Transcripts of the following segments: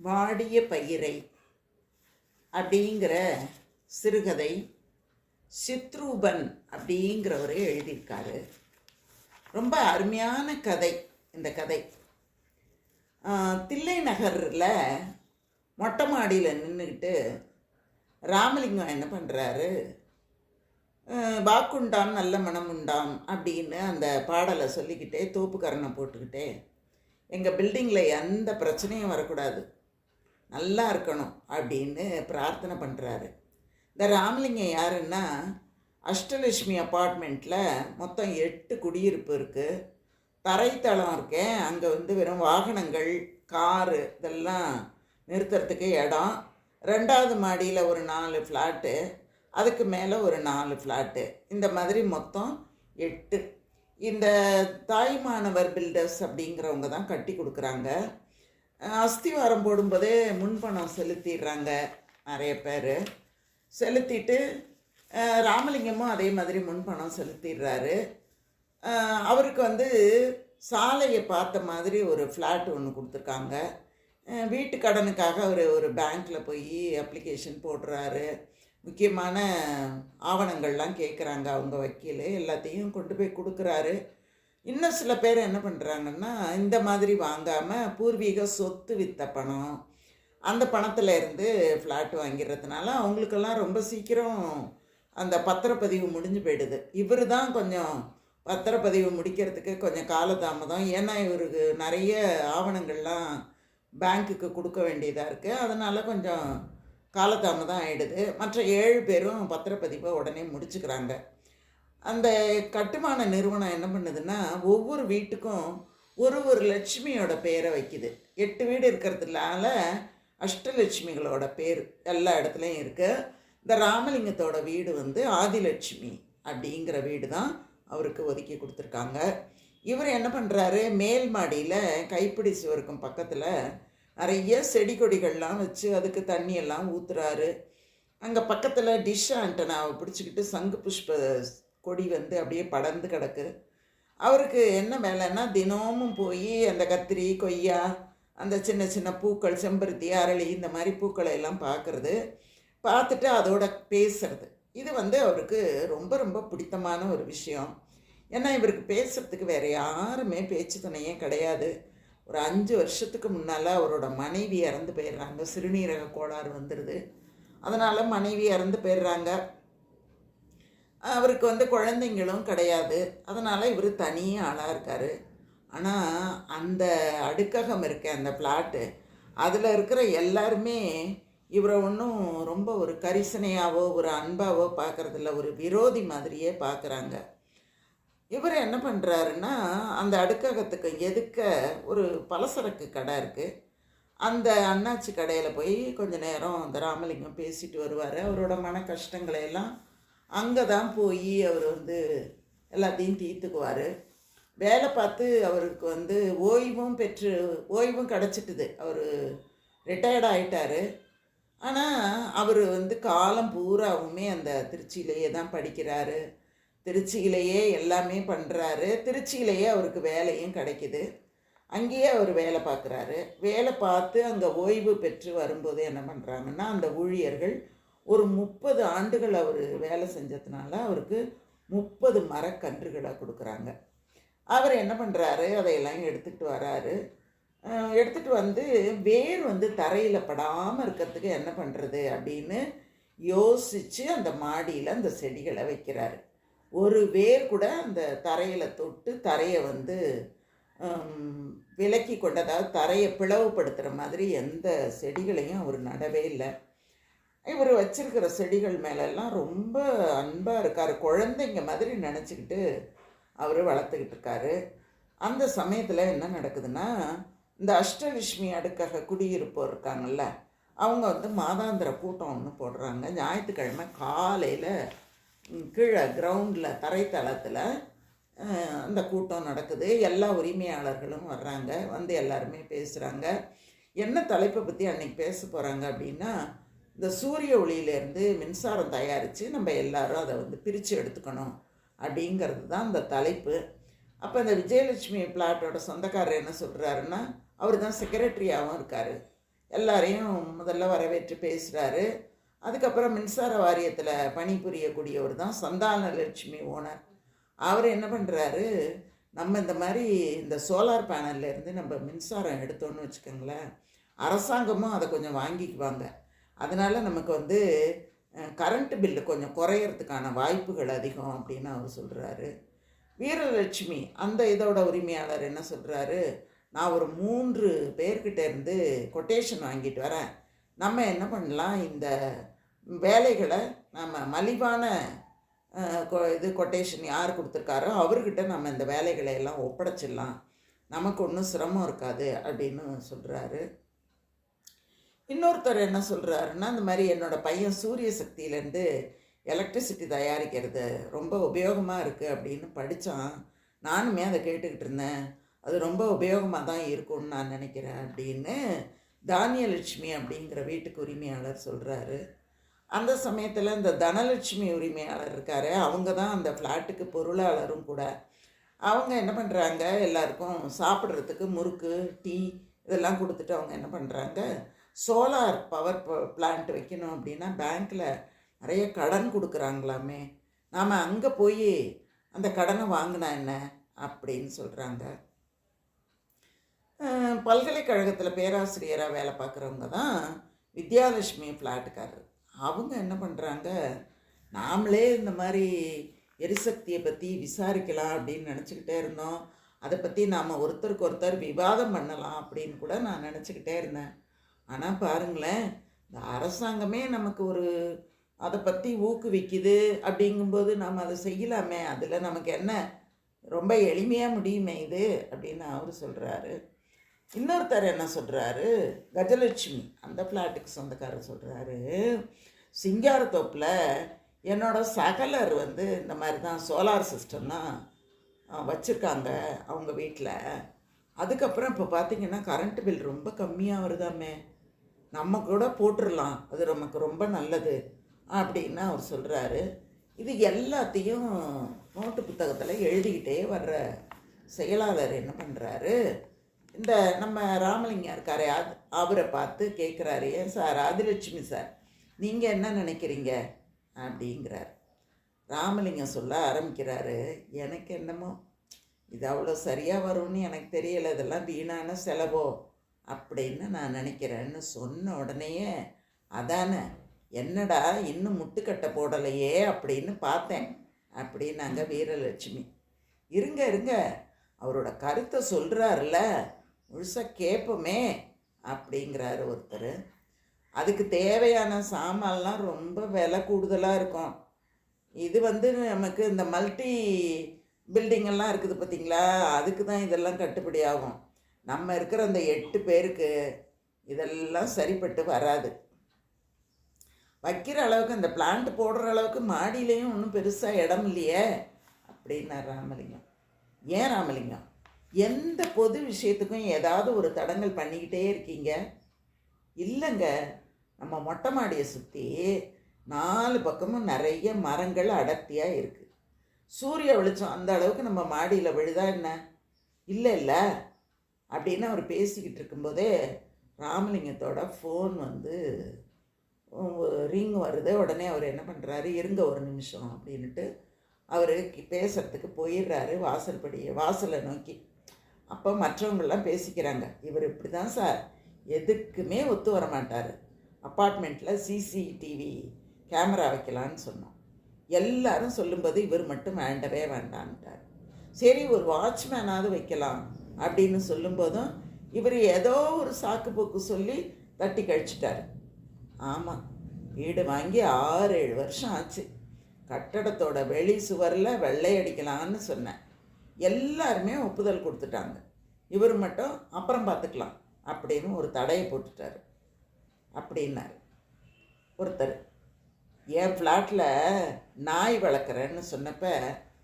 வாடிய பயிரை அப்படிங்கிற சிறுகதை சித்ரூபன் அப்படிங்கிறவர் எழுதியிருக்காரு. ரொம்ப அருமையான கதை இந்த கதை. தில்லை நகரில் மொட்டை மாடியில் நின்றுக்கிட்டு ராமலிங்கம் என்ன பண்ணுறாரு, வாக்குண்டாம் நல்ல மனம் உண்டாம் அப்படின்னு அந்த பாடலை சொல்லிக்கிட்டே தோப்புக்கரணை போட்டுக்கிட்டே எங்கள் பில்டிங்கில் எந்த பிரச்சனையும் வரக்கூடாது, நல்லா இருக்கணும் அப்படின்னு பிரார்த்தனை பண்ணுறாரு. இந்த ராமலிங்கம் யாருன்னா, அஷ்டலட்சுமி அப்பார்ட்மெண்ட்டில் மொத்தம் 8 குடியிருப்பு இருக்குது. தரைத்தளம் இருக்கேன், அங்கே வெறும் வாகனங்கள், காரு இதெல்லாம் நிறுத்துறதுக்கு இடம். 2வது மாடியில் ஒரு 4 ஃப்ளாட்டு, அதுக்கு மேலே ஒரு 4 ஃப்ளாட்டு, இந்த மாதிரி மொத்தம் 8. இந்த தாய்மானவர் பில்டர்ஸ் அப்படிங்கிறவங்க தான் கட்டி கொடுக்குறாங்க. அஸ்திவாரம் போடும்போதே முன்பணம் செலுத்திடுறாங்க நிறைய பேர். செலுத்திட்டு ராமலிங்கமும் அதே மாதிரி முன்பணம் செலுத்திடுறாரு. அவருக்கு சாலையை பார்த்த மாதிரி ஒரு ஃப்ளாட் ஒன்று கொடுத்துருக்காங்க. வீட்டு கடனுக்காக அவர் ஒரு பேங்க்கில் போய் அப்ளிகேஷன் போடுறாரு. முக்கியமான ஆவணங்கள்லாம் கேட்குறாங்க அவங்க வக்கீல், எல்லாத்தையும் கொண்டு போய் கொடுக்குறாரு. இன்னும் சில பேர் என்ன பண்ணுறாங்கன்னா, இந்த மாதிரி வாங்காமல் பூர்வீக சொத்து விற்ற பணம், அந்த பணத்தில் இருந்து ஃப்ளாட் வாங்கிடுறதுனால அவங்களுக்கெல்லாம் ரொம்ப சீக்கிரம் அந்த பத்திரப்பதிவு முடிஞ்சு போயிடுது. இவர் தான் கொஞ்சம் பத்திரப்பதிவு முடிக்கிறதுக்கு கொஞ்சம் காலதாமதம். ஏன்னா இவருக்கு நிறைய ஆவணங்கள்லாம் பேங்க்குக்கு கொடுக்க வேண்டியதாக இருக்குது, அதனால் கொஞ்சம் காலதாமதம் ஆகிடுது. மற்ற 7 பேரும் பத்திரப்பதிவை உடனே முடிச்சுக்கிறாங்க. அந்த கட்டுமான நிறுவனம் என்ன பண்ணுதுன்னா, ஒவ்வொரு வீட்டுக்கும் ஒரு லட்சுமியோட பேரை வைக்குது. 8 வீடு இருக்கிறதுனால அஷ்டலட்சுமிகளோட பேர் எல்லா இடத்துலையும் இருக்குது. இந்த ராமலிங்கத்தோட வீடு ஆதிலட்சுமி அப்படிங்கிற வீடு தான் அவருக்கு ஒதுக்கி கொடுத்துருக்காங்க. இவர் என்ன பண்ணுறாரு, மேல் மாடியில் கைப்பிடி சுவருக்கும் பக்கத்தில் நிறைய செடி கொடிகள்லாம் வச்சு அதுக்கு தண்ணியெல்லாம் ஊற்றுறாரு. அங்கே பக்கத்தில் டிஷ் ஆண்டனாவை பிடிச்சிக்கிட்டு சங்கு புஷ்ப கொடி அப்படியே படர்ந்து கிடக்கு. அவருக்கு என்ன வேலைன்னா, தினமும் போய் அந்த கத்திரி, கொய்யா, அந்த சின்ன சின்ன பூக்கள், செம்பருத்தி, அரளி, இந்த மாதிரி பூக்களை எல்லாம் பார்க்குறது, பார்த்துட்டு அதோட பேசுறது. இது அவருக்கு ரொம்ப ரொம்ப பிடித்தமான ஒரு விஷயம். ஏன்னா இவருக்கு பேசுகிறதுக்கு வேறு யாருமே பேச்சு துணையே கிடையாது. ஒரு 5 வருஷத்துக்கு முன்னால் அவரோட மனைவி இறந்து போயிடுறாங்க. சிறுநீரக கோளாறு வந்துடுது, அதனால் மனைவி இறந்து போயிடுறாங்க. அவருக்கு குழந்தைங்களும் கிடையாது, அதனால் இவர் தனியாக ஆளாக இருக்கார். ஆனால் அந்த அடுக்ககம் இருக்க அந்த ஃப்ளாட்டு, அதில் இருக்கிற எல்லாருமே இவரை ஒன்றும் ரொம்ப ஒரு கரிசனையாவோ ஒரு அன்பாவோ பார்க்குறதில்ல, ஒரு விரோதி மாதிரியே பார்க்குறாங்க. இவர் என்ன பண்ணுறாருன்னா, அந்த அடுக்ககத்துக்கு எதுக்க ஒரு பலசரக்கு கடை இருக்குது. அந்த அண்ணாச்சி கடையில் போய் கொஞ்சம் நேரம் அந்த ராமலிங்கம் பேசிட்டு வருவார். அவரோட மன கஷ்டங்களையெல்லாம் அங்கே தான் போய் அவர் எல்லாத்தையும் தீர்த்துக்குவார். வேலை பார்த்து அவருக்கு ஓய்வும் கிடச்சிட்டுது. அவர் ரிட்டையர்ட் ஆகிட்டார். ஆனால் அவர் காலம் பூராவுமே அந்த திருச்சியிலேயே தான் படிக்கிறாரு, திருச்சியிலேயே எல்லாமே பண்ணுறாரு. திருச்சியிலேயே அவருக்கு வேலையும் கிடைக்கிது. அங்கேயே அவர் வேலை பார்க்குறாரு. வேலை பார்த்து அங்கே ஓய்வு பெற்று வரும்போது என்ன பண்ணுறாங்கன்னா, அந்த ஊழியர்கள் ஒரு 30 ஆண்டுகள் அவர் வேலை செஞ்சதுனால அவருக்கு 30 மரக்கன்றுகளை கொடுக்குறாங்க. அவர் என்ன பண்ணுறாரு, அதையெல்லாம் எடுத்துகிட்டு வராரு. எடுத்துகிட்டு வேர் தரையில் படாமல் இருக்கிறதுக்கு என்ன பண்ணுறது அப்படின்னு யோசித்து அந்த மாடியில் அந்த செடிகளை வைக்கிறாரு. ஒரு வேர் கூட அந்த தரையில் தொட்டு தரையை விலக்கி கொண்டதாவது தரையை பிளவுபடுத்துகிற மாதிரி எந்த செடிகளையும் அவர் நடவே இல்லை. இவர் வச்சிருக்கிற செடிகள் மேலெல்லாம் ரொம்ப அன்பாக இருக்கார். குழந்தைங்க மாதிரி நினச்சிக்கிட்டு அவர் வளர்த்துக்கிட்டு இருக்காரு. அந்த சமயத்தில் என்ன நடக்குதுன்னா, இந்த அஷ்டலட்சுமி அடுக்கக குடியிருப்போர் இருக்காங்கல்ல, அவங்க மாதாந்திர கூட்டம் ஒன்று போடுறாங்க. ஞாயிற்றுக்கிழமை காலையில் கீழே கிரவுண்டில் தரைத்தளத்தில் அந்த கூட்டம் நடக்குது. எல்லா உரிமையாளர்களும் வர்றாங்க, எல்லாருமே பேசுகிறாங்க. என்ன தலைப்பை பற்றி அன்றைக்கி பேச போகிறாங்க அப்படின்னா, இந்த சூரிய ஒளியிலேருந்து மின்சாரம் தயாரித்து நம்ம எல்லாரும் அதை பிரித்து எடுத்துக்கணும் அப்படிங்கிறது தான் இந்த தலைப்பு. அப்போ இந்த விஜயலட்சுமி பிளாட்டோட சொந்தக்காரர் என்ன சொல்கிறாருன்னா, அவர் தான் செக்ரட்டரியாகவும் இருக்கார். எல்லாரையும் முதல்ல வரவேற்று பேசுகிறாரு. அதுக்கப்புறம் மின்சார வாரியத்தில் பணிபுரியக்கூடியவர் தான் சந்தானலட்சுமி ஓனர். அவர் என்ன பண்ணுறாரு, நம்ம இந்த மாதிரி இந்த சோலார் பேனல்லேருந்து நம்ம மின்சாரம் எடுத்தோன்னு வச்சுக்கோங்களேன், அரசாங்கமும் அதை கொஞ்சம் வாங்கிக்குவாங்க. அதனால் நமக்கு வந்து கரண்ட்டு பில்லு கொஞ்சம் குறையறதுக்கான வாய்ப்புகள் அதிகம் அப்படின்னு அவர் சொல்கிறாரு. வீரலட்சுமி அந்த இதோட உரிமையாளர் என்ன சொல்கிறாரு, நான் ஒரு 3 பேர்கிட்ட இருந்து கொட்டேஷன் வாங்கிட்டு வரேன், நம்ம என்ன பண்ணலாம், இந்த வேலைகளை நம்ம மலிவான இது கொட்டேஷன் யார் கொடுத்துருக்காரோ அவர்கிட்ட நம்ம இந்த வேலைகளை எல்லாம் ஒப்படைச்சிடலாம், நமக்கு ஒன்றும் சிரமம் இருக்காது அப்படின்னு சொல்கிறாரு. இன்னொருத்தர் என்ன சொல்கிறாருன்னா, இந்த மாதிரி என்னோடய பையன் சூரிய சக்தியிலேருந்து எலக்ட்ரிசிட்டி தயாரிக்கிறது ரொம்ப உபயோகமாக இருக்குது அப்படின்னு படித்தான், நானுமே அதை கேட்டுக்கிட்டு இருந்தேன், அது ரொம்ப உபயோகமாக தான் இருக்கும்னு நான் நினைக்கிறேன் அப்படின்னு தானியலட்சுமி அப்படிங்கிற வீட்டுக்கு உரிமையாளர் சொல்கிறாரு. அந்த சமயத்தில் இந்த தனலட்சுமி உரிமையாளர் இருக்கார், அவங்க தான் அந்த ஃப்ளாட்டுக்கு பொருளாளரும் கூட. அவங்க என்ன பண்ணுறாங்க, எல்லாருக்கும் சாப்பிட்றதுக்கு முறுக்கு டீ இதெல்லாம் கொடுத்துட்டு அவங்க என்ன பண்ணுறாங்க, சோலார் பவர் பிளான்ட் வைக்கணும் அப்படின்னா பேங்க்கில் நிறைய கடன் கொடுக்குறாங்களாமே, நாம் அங்கே போய் அந்த கடனை வாங்கினா என்ன அப்படின்னு சொல்கிறாங்க. பல்கலைக்கழகத்தில் பேராசிரியராக வேலை பார்க்குறவங்க தான் வித்யாலட்சுமி ஃப்ளாட்டுக்காரர். அவங்க என்ன பண்ணுறாங்க, நாமளே இந்த மாதிரி எரிசக்தியை பற்றி விசாரிக்கலாம் அப்படின்னு நினச்சிக்கிட்டே இருந்தோம், அதை பற்றி நாம் ஒருத்தருக்கு ஒருத்தர் விவாதம் பண்ணலாம் அப்படின்னு கூட நான் நினச்சிக்கிட்டே இருந்தேன். ஆனால் பாருங்களேன், இந்த அரசாங்கமே நமக்கு ஒரு அதை பற்றி ஊக்குவிக்குது அப்படிங்கும்போது நாம் அதை செய்யலாமே, அதில் நமக்கு என்ன ரொம்ப எளிமையாக முடியுமே இது அப்படின்னு அவர் சொல்கிறாரு. இன்னொருத்தர் என்ன சொல்கிறாரு, கஜலட்சுமி அந்த ஃப்ளாட்டுக்கு சொந்தக்காரர் சொல்கிறாரு, சிங்காரத்தோப்பில் என்னோடய சகலர் வந்து இந்த மாதிரி தான் சோலார் சிஸ்டம் தான் வச்சுருக்காங்க அவங்க வீட்டில். அதுக்கப்புறம் இப்போ பார்த்திங்கன்னா கரண்ட்டு பில் ரொம்ப கம்மியாக வருதாமே, நம்ம கூட போட்டுடலாம், அது நமக்கு ரொம்ப நல்லது அப்படின்னு அவர் சொல்கிறாரு. இது எல்லாத்தையும் நோட்டு புத்தகத்தில் எழுதிக்கிட்டே வர்ற செயலாளர் என்ன பண்ணுறாரு, இந்த நம்ம ராமலிங்கம் இருக்காரே அவரை பார்த்து கேட்குறாரு, ஏன் சார் ஆதிலட்சுமி சார் நீங்கள் என்ன நினைக்கிறீங்க அப்படிங்கிறார். ராமலிங்கம் சொல்ல ஆரம்பிக்கிறாரு, எனக்கு என்னமோ இது அவ்வளோ சரியாக வரும்னு எனக்கு தெரியலை, இதெல்லாம் வீணான செலவோ அப்படின்னு நான் நினைக்கிறேன்னு சொன்ன உடனேயே, அதானே என்னடா இன்னும் முட்டுக்கட்டை போடலையே அப்படின்னு பார்த்தேன் அப்படின்னாங்க வீரலட்சுமி. இருங்க இருங்க, அவரோட கருத்தை சொல்கிறாருல, முழுசாக கேட்போமே அப்படிங்கிறாரு ஒருத்தர். அதுக்கு தேவையான சாமான்லாம் ரொம்ப விலை கூடுதலாக இருக்கும், இது வந்து நமக்கு இந்த மல்டி பில்டிங்கெல்லாம் இருக்குது பார்த்திங்களா, அதுக்கு தான் இதெல்லாம் கட்டுப்படி ஆகும், நம்ம இருக்கிற அந்த 8 பேருக்கு இதெல்லாம் சரிப்பட்டு வராது, வைக்கிற அளவுக்கு அந்த பிளான்ட் போடுற அளவுக்கு மாடியிலையும் ஒன்றும் பெருசாக இடம் இல்லையே அப்படின்னார் ராமலிங்கம். ஏன் ராமலிங்கம், எந்த பொது விஷயத்துக்கும் ஏதாவது ஒரு தடங்கல் பண்ணிக்கிட்டே இருக்கீங்க? இல்லைங்க, நம்ம மொட்டை மாடியை சுற்றி 4 பக்கமும் நிறைய மரங்கள் அடர்த்தியாக இருக்குது, சூரிய வெளிச்சம் அந்த அளவுக்கு நம்ம மாடியில் விழுதா என்ன? இல்லை இல்லை அப்படின்னு அவர் பேசிக்கிட்டு இருக்கும்போதே ராமலிங்கத்தோட ஃபோன் வந்து ரிங் வருது. உடனே அவர் என்ன பண்ணுறாரு, இருங்க ஒரு நிமிஷம் அப்படின்ட்டு அவர் பேசுகிறதுக்கு போயிடுறாரு வாசலை நோக்கி. அப்போ மற்றவங்களாம் பேசிக்கிறாங்க, இவர் இப்படி தான் சார் எதுக்குமே ஒத்து வர மாட்டார், அப்பார்ட்மெண்ட்டில் சிசிடிவி கேமரா வைக்கலான்னு சொன்னோம், எல்லாரும் சொல்லும்போது இவர் மட்டும் வேண்டவே வேண்டான்ட்டார். சரி ஒரு வாட்ச்மேனாவது வைக்கலாம் அப்படின்னு சொல்லும்போதும் இவர் ஏதோ ஒரு சாக்கு போக்கு சொல்லி தட்டி கழிச்சிட்டார். ஆமாம், வீடு வாங்கி 6-7 வருஷம் ஆச்சு, கட்டடத்தோட வெளி சுவரில் வெள்ளை அடிக்கலான்னு சொன்னேன், எல்லாருமே ஒப்புதல் கொடுத்துட்டாங்க, இவர் மட்டும் அப்புறம் பார்த்துக்கலாம் அப்படின்னு ஒரு தடையை போட்டுட்டார் அப்படின்னாரு ஒருத்தர். என் ஃப்ளாட்டில் நாய் வளர்க்குறேன்னு சொன்னப்போ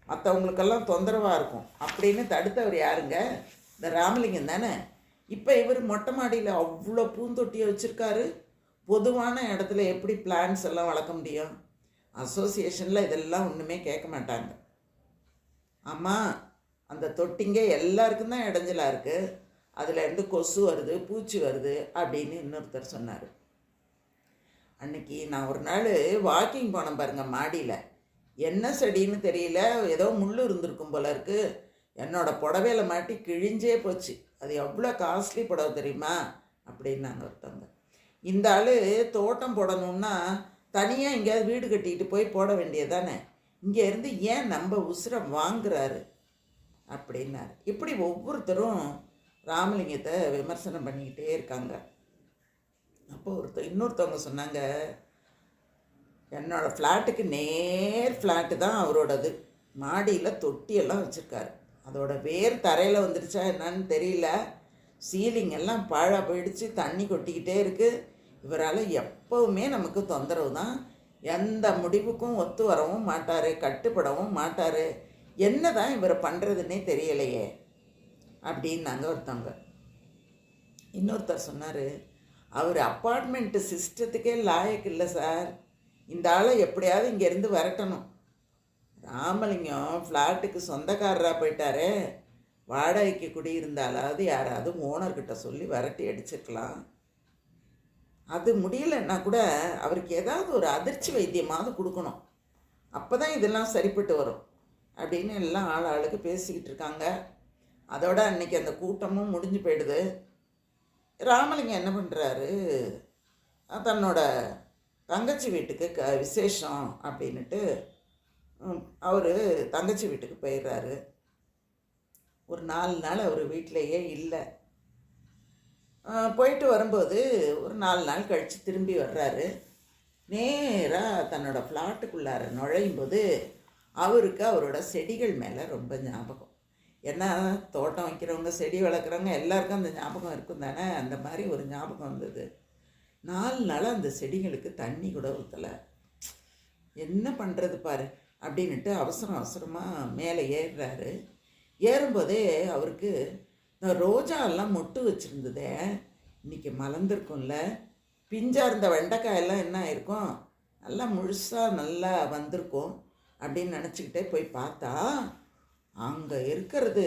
மற்றவங்களுக்கெல்லாம் தொந்தரவாக இருக்கும் அப்படின்னு தடுத்தவர் யாருங்க, இந்த ராமலிங்கம் தானே. இப்போ இவர் மொட்டை மாடியில் அவ்வளோ பூந்தொட்டியை வச்சுருக்காரு, பொதுவான இடத்துல எப்படி பிளான்ஸ் எல்லாம் வளர்க்க முடியும்? அசோசியேஷனில் இதெல்லாம் ஒன்றுமே கேட்க மாட்டாங்க. ஆமாம், அந்த தொட்டிங்க எல்லாருக்கும் தான் இடைஞ்சலாக இருக்குது, அதுலேருந்து கொசு வருது, பூச்சி வருது அப்படின்னு இன்னொருத்தர் சொன்னார். அன்னைக்கு நான் ஒரு நாள் வாக்கிங் போனேன் பாருங்கள் மாடியில். என்ன செடின்னு தெரியல, ஏதோ முள் இருந்திருக்கும் போல இருக்குது. என்னோடய புடவையில் மாட்டி கிழிஞ்சே போச்சு. அது எவ்வளோ காஸ்ட்லி புடவை தெரியுமா அப்படின்னாங்க ஒருத்தவங்க. இந்த ஆள் தோட்டம் போடணுன்னா தனியாக எங்கேயாவது வீடு கட்டிக்கிட்டு போய் போட வேண்டியது தானே, இங்கே இருந்து ஏன் நம்ம உசுரை வாங்குறாரு அப்படின்னாரு. இப்படி ஒவ்வொருத்தரும் ராமலிங்கத்தை விமர்சனம் பண்ணிக்கிட்டே இருக்காங்க. அப்போ இன்னொருத்தவங்க சொன்னாங்க, என்னோடய ஃப்ளாட்டுக்கு நேர் ஃப்ளாட்டு தான் அவரோடது. மாடியில் தொட்டியெல்லாம் வச்சுருக்காரு. அதோட வேர் தரையில் வந்துடுச்சா என்னன்னு தெரியல. சீலிங் எல்லாம் பாழாக போயிடுச்சு, தண்ணி கொட்டிக்கிட்டே இருக்குது. இவரால் எப்போவுமே நமக்கு தொந்தரவு தான். எந்த முடிவுக்கும் ஒத்து வரவும் மாட்டார், கட்டுப்படவும் மாட்டார். என்ன தான் இவரை பண்ணுறதுன்னே தெரியலையே அப்படின்னாங்க ஒருத்தவங்க. இன்னொருத்தர் சொன்னார், அவர் அப்பார்ட்மெண்ட்டு சிஸ்டத்துக்கே லாயக்கு இல்லை சார், இந்த ஆளை எப்படியாவது இங்கேருந்து விரட்டணும். ராமலிங்கம் ஃப்ளாட்டுக்கு சொந்தக்காரராக போயிட்டாரே, வாடகைக்கு குடியிருந்தாலாவது யாராவது ஓனர்கிட்ட சொல்லி விரட்டி அடிச்சிருக்கலாம். அது முடியலைன்னா கூட அவருக்கு ஏதாவது ஒரு அதிர்ச்சி வைத்தியமாவது கொடுக்கணும், அப்போ தான் இதெல்லாம் சரிப்பட்டு வரும் அப்படின்னு எல்லாம் ஆளுக்கு பேசிக்கிட்டு இருக்காங்க. அதோட அன்றைக்கி அந்த கூட்டமும் முடிஞ்சு போயிடுது. ராமலிங்கம் என்ன பண்ணுறாரு, தன்னோட தங்கச்சி வீட்டுக்கு விசேஷம் அப்படின்ட்டு அவர் தங்கச்சி வீட்டுக்கு போயிடுறாரு. ஒரு 4 நாள் அவர் வீட்டிலையே இல்லை. போயிட்டு வரும்போது ஒரு 4 நாள் கழித்து திரும்பி வர்றாரு. நேராக தன்னோட ஃப்ளாட்டுக்குள்ளார நுழையும் போது அவருக்கு அவரோட செடிகள் மேலே ரொம்ப ஞாபகம். ஏன்னா தோட்டம் வைக்கிறவங்க செடி வளர்க்குறவங்க எல்லாருக்கும் அந்த ஞாபகம் இருக்கும் தானே. அந்த மாதிரி ஒரு ஞாபகம் வந்தது. 4 நாள் அந்த செடிகளுக்கு தண்ணி கூட ஊற்றலை. என்ன பண்ணுறது பாரு அப்படின்ட்டு அவசரமாக மேலே ஏறுறாரு. ஏறும்போதே அவருக்கு இந்த ரோஜா எல்லாம் மொட்டு வச்சுருந்ததே இன்றைக்கி மலர்ந்துருக்கும்ல, பிஞ்சாக இருந்த வெண்டைக்காயெல்லாம் என்ன ஆயிருக்கும், நல்லா முழுசாக நல்லா வந்திருக்கும் அப்படின்னு நினச்சிக்கிட்டே போய் பார்த்தா அங்கே இருக்கிறது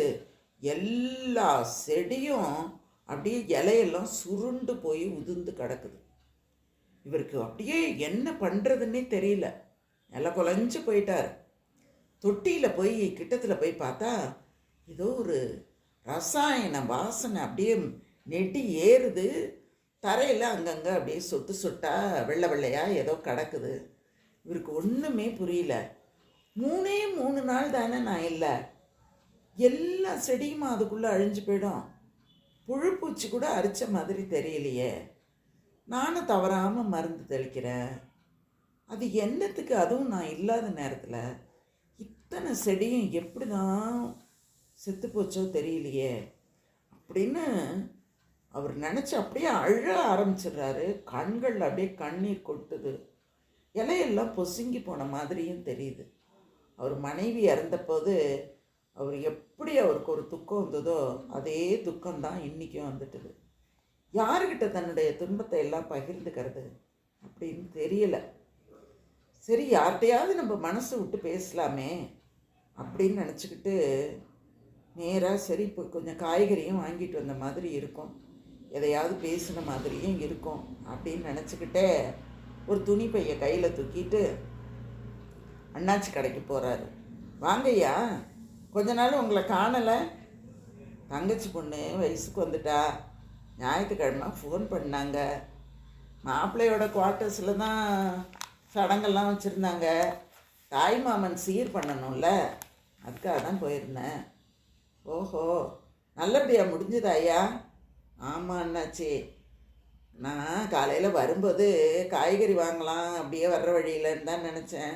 எல்லா செடியும் அப்படியே இலையெல்லாம் சுருண்டு போய் உதிர்ந்து கிடக்குது. இவருக்கு அப்படியே என்ன பண்ணுறதுன்னே தெரியல, இலை குலைஞ்சு போயிட்டார். தொட்டியில் போய் கிட்டத்தில் போய் பார்த்தா ஏதோ ஒரு ரசாயன வாசனை அப்படியே நெட்டி ஏறுது. தரையில் அங்கங்கே அப்படியே சொட்டு சொட்டாக வெள்ளை வெள்ளையாக ஏதோ கிடக்குது. இவருக்கு ஒன்றுமே புரியல. 3 நாள் தானே நான் இல்லை, எல்லா செடியுமா அதுக்குள்ளே அழிஞ்சு போயிடும், புழு பூச்சி கூட அரிச்ச மாதிரி தெரியலையே, நானும் தவறாமல் மருந்து தெளிக்கிறேன், அது என்னத்துக்கு, அதுவும் நான் இல்லாத நேரத்தில் இத்தனை செடியும் எப்படி தான் செத்து போச்சோ தெரியலையே அப்படின்னு அவர் நினச்சி அப்படியே அழ ஆரம்பிச்சிடுறாரு. கண்கள் அப்படியே கண்ணீர் கொட்டுது. இலையெல்லாம் பொசுங்கி போன மாதிரியும் தெரியுது. அவர் மனைவி இறந்தபோது அவர் எப்படி அவருக்கு ஒரு துக்கம் வந்ததோ அதே துக்கம்தான் இன்றைக்கும் வந்துட்டுது. யாருக்கிட்ட தன்னுடைய துன்பத்தை எல்லாம் பகிர்ந்துக்கிறது அப்படின்னு தெரியலை. சரி, யார்கிட்டையாவது நம்ம மனசை விட்டு பேசலாமே அப்படின்னு நினச்சிக்கிட்டு நேராக சரி இப்போ கொஞ்சம் காய்கறியும் வாங்கிட்டு வந்த மாதிரி இருக்கும், எதையாவது பேசின மாதிரியும் இருக்கும் அப்படின்னு நினச்சிக்கிட்டே ஒரு துணி பையை கையில் தூக்கிட்டு அண்ணாச்சி கடைக்கு போகிறாரு. வாங்கய்யா, கொஞ்ச நாள் உங்களை காணலை, தங்கச்சி பொண்ணு வயசுக்கு வந்துட்டா, ஞாயிற்றுக்கிழமை ஃபோன் பண்ணாங்க, மாப்பிள்ளையோட குவார்ட்டர்ஸில் தான் சடங்கெல்லாம் வச்சுருந்தாங்க, தாய் மாமன் சீர் பண்ணணும்ல, அதுக்காக தான் போயிருந்தேன். ஓஹோ, நல்லபடியாக முடிஞ்சுதா ஐயா? ஆமாம் அண்ணாச்சி, நான் காலையில் வரும்போது காய்கறி வாங்கலாம் அப்படியே வர்ற வழியிலன்னு தான் நினச்சேன்,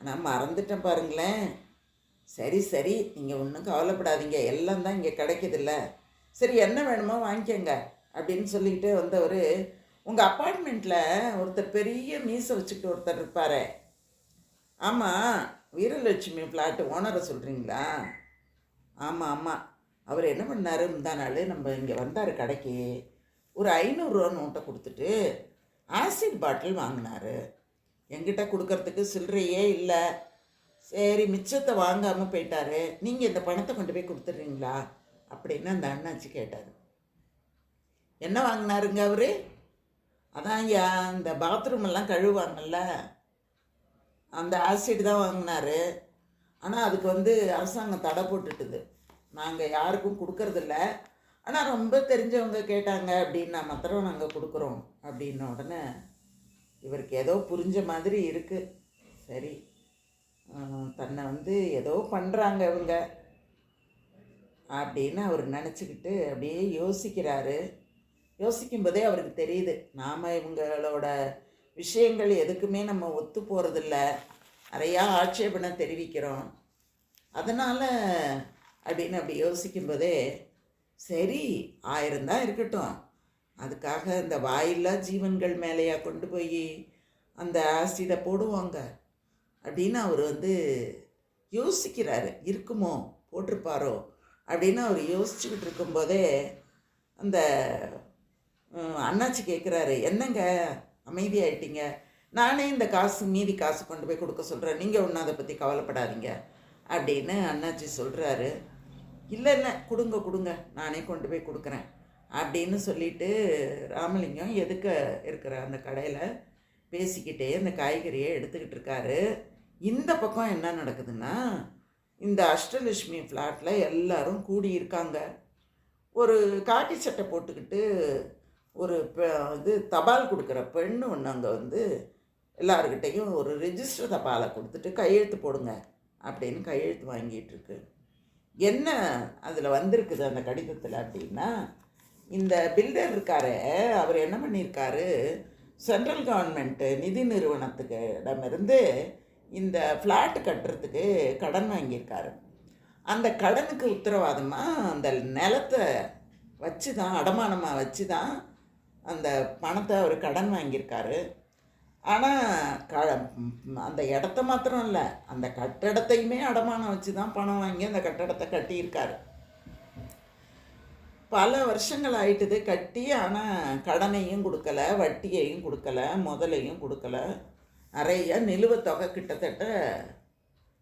ஆனால் மறந்துட்டேன் பாருங்களேன். சரி சரி, நீங்கள் ஒன்றும் கவலைப்படாதீங்க, எல்லாம் தான் இங்கே கிடைக்கிதில்ல, சரி என்ன வேணுமோ வாங்கிக்கோங்க அப்படின்னு சொல்லிக்கிட்டே வந்தவர், உங்கள் அப்பார்ட்மெண்ட்டில் ஒருத்தர் பெரிய மீசை வச்சுக்கிட்டு ஒருத்தர் இருப்பார், ஆமாம் வீரலட்சுமி ஃப்ளாட்டு ஓனரை சொல்கிறீங்களா? ஆமாம் ஆமாம், அவர் என்ன பண்ணார், முந்தா நாள் நம்ம இங்கே வந்தார் கடைக்கு, ஒரு 500 ரூபா நோட்டை கொடுத்துட்டு ஆசிட் பாட்டில் வாங்கினார். என்கிட்ட கொடுக்கறதுக்கு சில்லறையே இல்லை, சரி மிச்சத்தை வாங்காமல் போயிட்டார், நீங்கள் இந்த பணத்தை கொண்டு போய் கொடுத்துட்றீங்களா அப்படின்னு அந்த அண்ணாச்சி கேட்டார். என்ன வாங்கினாருங்க அவர்? அதான் ஐயா, இந்த பாத்ரூம் எல்லாம் கழுவாங்கல்ல, அந்த ஆசிட் தான் வாங்கினாரு. ஆனால் அதுக்கு அரசாங்கம் தடை போட்டுட்டுது. நாங்கள் யாருக்கும் கொடுக்கறதில்ல. ஆனால் ரொம்ப தெரிஞ்சவங்க கேட்டாங்க அப்படின்னா மாத்திரம் நாங்கள் கொடுக்குறோம் அப்படின்ன உடனே இவருக்கு ஏதோ புரிஞ்ச மாதிரி இருக்குது. சரி, தன்னை ஏதோ பண்ணுறாங்க இவங்க அப்படின்னு அவர் நினச்சிக்கிட்டு அப்படியே யோசிக்கிறாரு. யோசிக்கும்போதே அவருக்கு தெரியுது, நாம் இவங்களோட விஷயங்கள் எதுக்குமே நம்ம ஒத்து போகிறதில்ல, நிறையா ஆட்சேபனை தெரிவிக்கிறோம். அதனால் அப்படின்னு அப்படி யோசிக்கும்போதே சரி, 1000 தான் இருக்கட்டும், அதுக்காக இந்த வாயில்லா ஜீவன்கள் மேலேயா கொண்டு போய் அந்த ஆசிடை போடுவாங்க அப்படின்னு அவர் யோசிக்கிறாரு. இருக்குமோ, போட்டிருப்பாரோ அப்படின்னு அவர் யோசிச்சுக்கிட்டு இருக்கும்போதே அந்த அண்ணாச்சி கேட்குறாரு, என்னங்க அமைதியாயிட்டீங்க, நானே இந்த மீதி காசு கொண்டு போய் கொடுக்க சொல்கிறேன், நீங்கள் ஒன்றும் அதை பற்றி கவலைப்படாதீங்க அப்படின்னு அண்ணாச்சி சொல்கிறாரு. இல்லை இல்லை, கொடுங்க கொடுங்க, நானே கொண்டு போய் கொடுக்குறேன் அப்படின்னு சொல்லிட்டு ராமலிங்கம் எதுக்க இருக்கிற அந்த கடையில் பேசிக்கிட்டே அந்த காய்கறியை எடுத்துக்கிட்டு இருக்காரு. இந்த பக்கம் என்ன நடக்குதுன்னா, இந்த அஷ்டலட்சுமி ஃப்ளாட்டில் எல்லாரும் கூடியிருக்காங்க. ஒரு காக்கி சட்டை போட்டுக்கிட்டு ஒரு தபால் கொடுக்குற பெண்ணு ஒன்று அங்கே எல்லாருக்கிட்டையும் ஒரு ரெஜிஸ்டர் தபாலை கொடுத்துட்டு கையெழுத்து போடுங்க அப்படின்னு கையெழுத்து வாங்கிட்டு இருக்கு. என்ன அதில் வந்திருக்குது அந்த கடிதத்தில் அப்படின்னா, இந்த பில்டர் இருக்காரு, அவர் என்ன பண்ணியிருக்காரு, சென்ட்ரல் கவர்மெண்ட்டு நிதி நிறுவனத்துக்கு இடமிருந்து இந்த ஃப்ளாட்டு கட்டுறதுக்கு கடன் வாங்கியிருக்காரு. அந்த கடனுக்கு உத்தரவாதமாக அந்த நிலத்தை வச்சு தான், அடமானமாக வச்சு தான் அந்த பணத்தை அவர் கடன் வாங்கியிருக்காரு. ஆனால் அந்த இடத்த மாத்திரம் இல்லை, அந்த கட்டடத்தையுமே அடமானம் வச்சு தான் பணம் வாங்கி அந்த கட்டடத்தை கட்டியிருக்காரு. பல வருஷங்கள் ஆயிட்டுது கட்டி. ஆனால் கடனையும் கொடுக்கல, வட்டியையும் கொடுக்கல, முதலையும் கொடுக்கல. நிறைய நிலுவைத் தொகை கிட்டத்தட்ட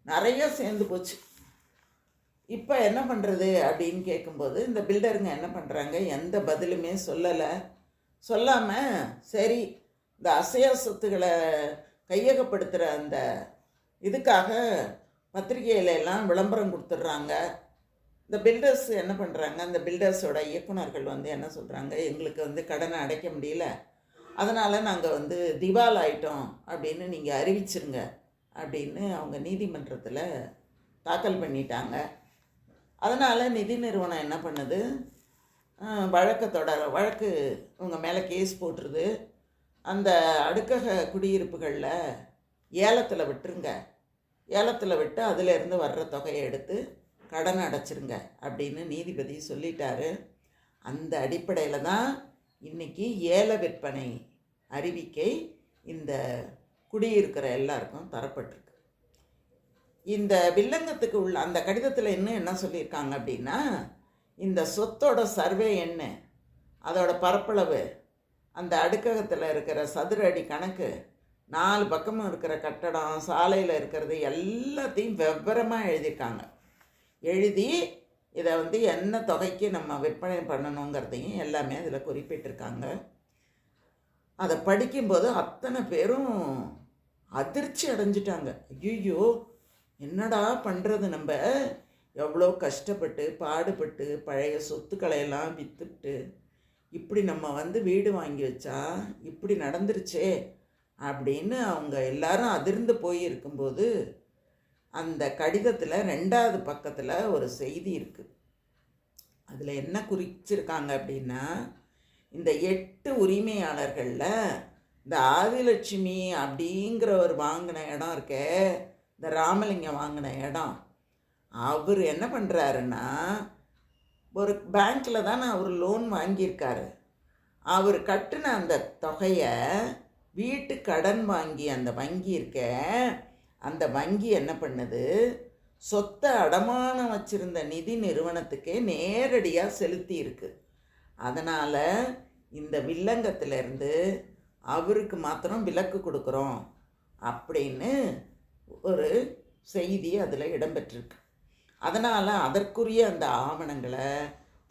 நிறைய சேர்ந்து போச்சு. இப்போ என்ன பண்ணுறது அப்படின்னு கேட்கும்போது இந்த பில்டருங்க என்ன பண்ணுறாங்க, எந்த பதிலுமே சொல்லலை. சொல்லாமல் சரி, இந்த அசையா சொத்துக்களை கையகப்படுத்துகிற அந்த இதுக்காக பத்திரிகையில எல்லாம் விளம்பரம் கொடுத்துட்றாங்க. இந்த பில்டர்ஸ் என்ன பண்ணுறாங்க, அந்த பில்டர்ஸோட இயக்குநர்கள் என்ன சொல்கிறாங்க, எங்களுக்கு கடனை அடைக்க முடியல, அதனால் நாங்கள் திவால் ஆயிட்டோம் அப்படின்னு நீங்கள் அறிவிச்சிருங்க அப்படின்னு அவங்க நீதிமன்றத்தில் தாக்கல் பண்ணிட்டாங்க. அதனால் நிதி நிறுவனம் என்ன பண்ணுது, வழக்கு உங்கள் மேலே கேஸ் போட்டுருது. அந்த அடுக்கக குடியிருப்புகளில் ஏலத்தில் விட்டுருங்க, ஏலத்தில் விட்டு அதிலேருந்து வர்ற தொகையை எடுத்து கடன் அடைச்சிருங்க அப்படின்னு நீதிபதி சொல்லிட்டாரு. அந்த அடிப்படையில் தான் இன்றைக்கி ஏல விற்பனை அறிவிக்கை இந்த குடியிருக்கிற எல்லாருக்கும் தரப்பட்டிருக்கு. இந்த வில்லங்கத்துக்கு உள்ள அந்த கடிதத்தில் இன்னும் என்ன சொல்லியிருக்காங்க அப்படின்னா, இந்த சொத்தோட சர்வே என்ன, அதோட பரப்பளவு, அந்த அடுக்ககத்தில் இருக்கிற சதுர அடி கணக்கு, 4 பக்கமும் இருக்கிற கட்டடம், சாலையில் இருக்கிறது எல்லாத்தையும் விவரமாக எழுதியிருக்காங்க. எழுதி இதை என்ன தொகைக்கு நம்ம விற்பனை பண்ணணுங்கிறதையும் எல்லாமே அதில் குறிப்பிட்டிருக்காங்க. அதை படிக்கும்போது அத்தனை பேரும் அதிர்ச்சி அடைஞ்சிட்டாங்க. ஐயோ, என்னடா பண்ணுறது, நம்ம எவ்வளோ கஷ்டப்பட்டு பாடுபட்டு பழைய சொத்துக்களையெல்லாம் விற்றுட்டு இப்படி நம்ம வீடு வாங்கி வச்சா இப்படி நடந்துருச்சே அப்படின்னு அவங்க எல்லாரும் அதிர்ந்து போய் இருக்கும்போது அந்த கடிதத்தில் 2வது பக்கத்தில் ஒரு செய்தி இருக்குது. அதில் என்ன குறிச்சிருக்காங்க அப்படின்னா, இந்த 8 உரிமையாளர்களில் இந்த ஆதிலட்சுமி அப்படிங்கிறவர் வாங்கின இடம் இருக்கே, இந்த ராமலிங்கம் வாங்கின இடம், அவர் என்ன பண்ணுறாருன்னா, ஒரு பேங்க்கில் தானே அவர் லோன் வாங்கியிருக்காரு. அவர் கட்டின அந்த தொகையை வீட்டு கடன் வாங்கி அந்த வங்கி இருக்க, அந்த வங்கி என்ன பண்ணுது, சொத்தை அடமானம் வச்சுருந்த நிதி நிறுவனத்துக்கே நேரடியாக செலுத்தி இருக்கு. அதனால் இந்த வில்லங்கத்திலேருந்து அவருக்கு மாத்திரம் விலக்கு கொடுக்குறோம் அப்படின்னு ஒரு செய்தி அதில் இடம்பெற்றிருக்கு. அதனால் அதற்குரிய அந்த ஆவணங்களை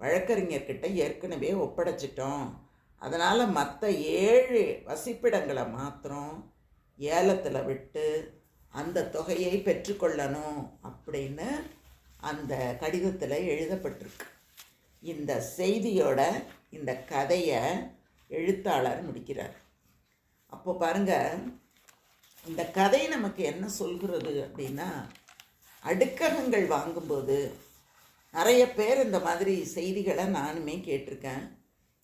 வழக்கறிஞர்கிட்ட ஏற்கனவே ஒப்படைச்சிட்டோம். அதனால் மற்ற 7 வசிப்பிடங்களை மாத்திரம் ஏலத்தில் விட்டு அந்த தொகையை பெற்றுக்கொள்ளணும் அப்படின்னு அந்த கடிதத்தில் எழுதப்பட்டிருக்கு. இந்த செய்தியோட இந்த கதையை எழுத்தாளர் முடிக்கிறார். அப்போ பாருங்கள், இந்த கதை நமக்கு என்ன சொல்கிறது அப்படின்னா, அடுக்ககங்கள் வாங்கும்போது நிறைய பேர் இந்த மாதிரி செய்திகளை நானுமே கேட்டிருக்கேன்.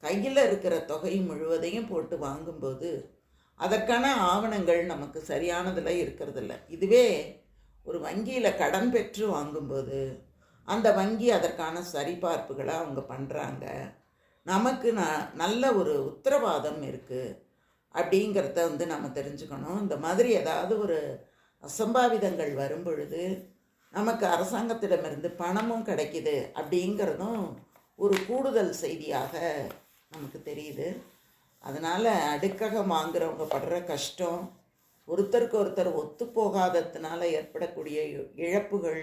கையில் இருக்கிற தொகை முழுவதையும் போட்டு வாங்கும்போது அதற்கான ஆவணங்கள் நமக்கு சரியானதில் இருக்கிறதில்ல. இதுவே ஒரு வங்கியில் கடன் பெற்று வாங்கும்போது அந்த வங்கி அதற்கான சரிபார்ப்புகளை அவங்க பண்ணுறாங்க. நமக்கு நல்ல ஒரு உத்தரவாதம் இருக்குது அப்படிங்கிறத நம்ம தெரிஞ்சுக்கணும். இந்த மாதிரி ஏதாவது ஒரு அசம்பாவிதங்கள் வரும் பொழுது நமக்கு அரசாங்கத்திடமிருந்து பணமும் கிடைக்கிது அப்படிங்கிறதும் ஒரு கூடுதல் செய்தியாக நமக்கு தெரியுது. அதனால் அடுக்ககம் வாங்குறவங்க படுற கஷ்டம், ஒருத்தருக்கு ஒருத்தர் ஒத்து போகாததுனால ஏற்படக்கூடிய இழப்புகள்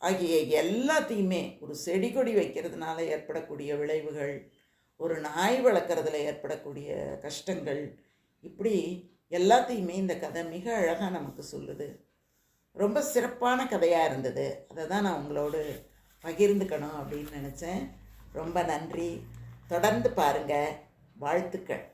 ஆகிய எல்லாத்தையுமே, ஒரு செடி கொடி வைக்கிறதுனால ஏற்படக்கூடிய விளைவுகள், ஒரு நாய் வளர்க்குறதுல ஏற்படக்கூடிய கஷ்டங்கள், இப்படி எல்லாத்தையுமே இந்த கதை மிக அழகாக நமக்கு சொல்லுது. ரொம்ப சிறப்பான கதையாக இருந்தது. அதை தான் நான் உங்களோடு பகிர்ந்துக்கணும் அப்படின்னு நினச்சேன். ரொம்ப நன்றி. தொடர்ந்து பாருங்கள். வாழ்த்துக்கள்.